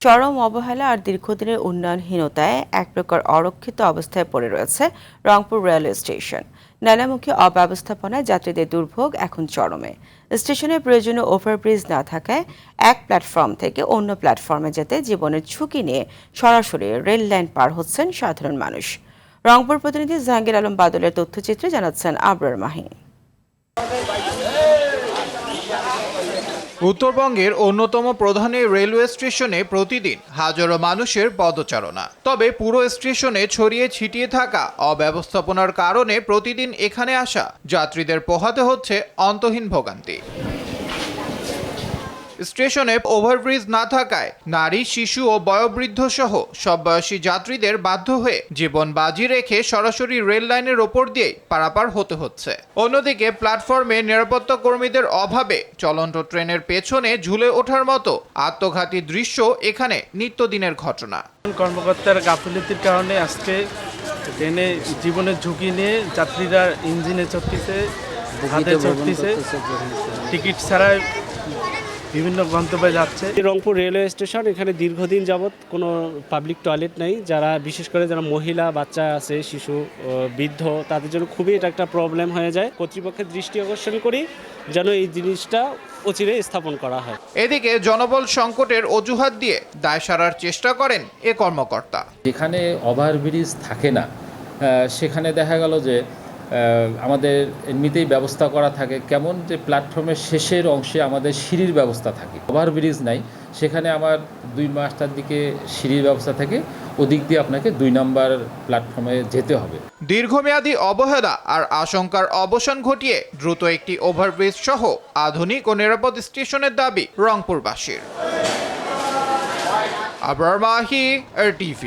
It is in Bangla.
চরম অবহেলা আর দীর্ঘদিনের উন্নয়নহীনতায় এক প্রকার অরক্ষিত অবস্থায় পড়ে রয়েছে রংপুর রেলওয়ে স্টেশন। নালামুখী অব্যবস্থাপনায় যাত্রীদের দুর্ভোগ এখন চরমে। স্টেশনে প্রয়োজনীয় ওভারব্রিজ না থাকায় এক প্ল্যাটফর্ম থেকে অন্য প্ল্যাটফর্মে যেতে জীবনের ঝুঁকি নিয়ে সরাসরি রেল লাইন পার হচ্ছেন সাধারণ মানুষ। রংপুর প্রতিনিধি জাহাঙ্গীর আলম বাদলের তথ্যচিত্রে জানাচ্ছেন আবরার মাহি। উত্তরবঙ্গের অন্যতম প্রধান এই রেলওয়ে স্টেশনে প্রতিদিন হাজারো মানুষের পদচারণা। তবে পুরো স্টেশনে ছড়িয়ে ছিটিয়ে থাকা অব্যবস্থাপনার কারণে প্রতিদিন এখানে আসা যাত্রীদের পোহাতে হচ্ছে অন্তহীন ভোগান্তি। স্টেশনে ওভারব্রিজ না থাকায় নারী, শিশু ও বয়োবৃদ্ধ সহ সব বয়সী যাত্রীদের বাধ্য হয়ে জীবন বাজি রেখে সরাসরি রেল লাইনের ওপর দিয়ে পারাপার হতে হচ্ছে। অন্যদিকে প্ল্যাটফর্মে নিরাপত্তা কর্মীদের অভাবে চলন্ত ট্রেনের পেছনে ঝুলে ওঠার মতো আত্মঘাতী দৃশ্য এখানে নিত্যদিনের ঘটনা। কর্মকর্তার গাফিলতির কারণে আজকে ট্রেনে জীবনের ঝুঁকি নিয়ে যাত্রীরা ইঞ্জিনে চড়তেছে, হাতে চড়তেছে, টিকিট ছাড়াই বিভিন্ন গন্তব্যে যাচ্ছে। রংপুর রেলওয়ে স্টেশন, এখানে দীর্ঘদিন যাবৎ কোনো পাবলিক টয়লেট নেই। যারা বিশেষ করে যারা মহিলা, বাচ্চা আছে, শিশু, বৃদ্ধ, তাদের জন্য খুবই এটা একটা প্রবলেম হয়ে যায়। কর্তৃপক্ষের দৃষ্টি আকর্ষণ করি যেন এই জিনিসটা অচিরে স্থাপন করা হয়। এদিকে জনবল সংকটের অজুহাত দিয়ে দায় সারার চেষ্টা করেন এ কর্মকর্তা। যেখানে ওভারব্রিজ থাকে না সেখানে দেখা গেল যে আমাদের এমনিতেই ব্যবস্থা করা থাকে কেমন যে প্ল্যাটফর্মের শেষের অংশে আমাদের সিঁড়ির ব্যবস্থা থাকে, ওভারব্রিজ নাই। সেখানে আমার 2 মাসটার দিকে সিঁড়ির ব্যবস্থা থাকে, ওদিক দিয়ে আপনাকে 2 নম্বর প্ল্যাটফর্মে যেতে হবে। দীর্ঘমেয়াদী অবহেলা আর আশঙ্কার অবসান ঘটিয়ে দ্রুত একটি ওভারব্রিজ সহ আধুনিক ও নিরাপদ স্টেশনের দাবি রংপুরবাসীর। আবরার মাহি, RTV।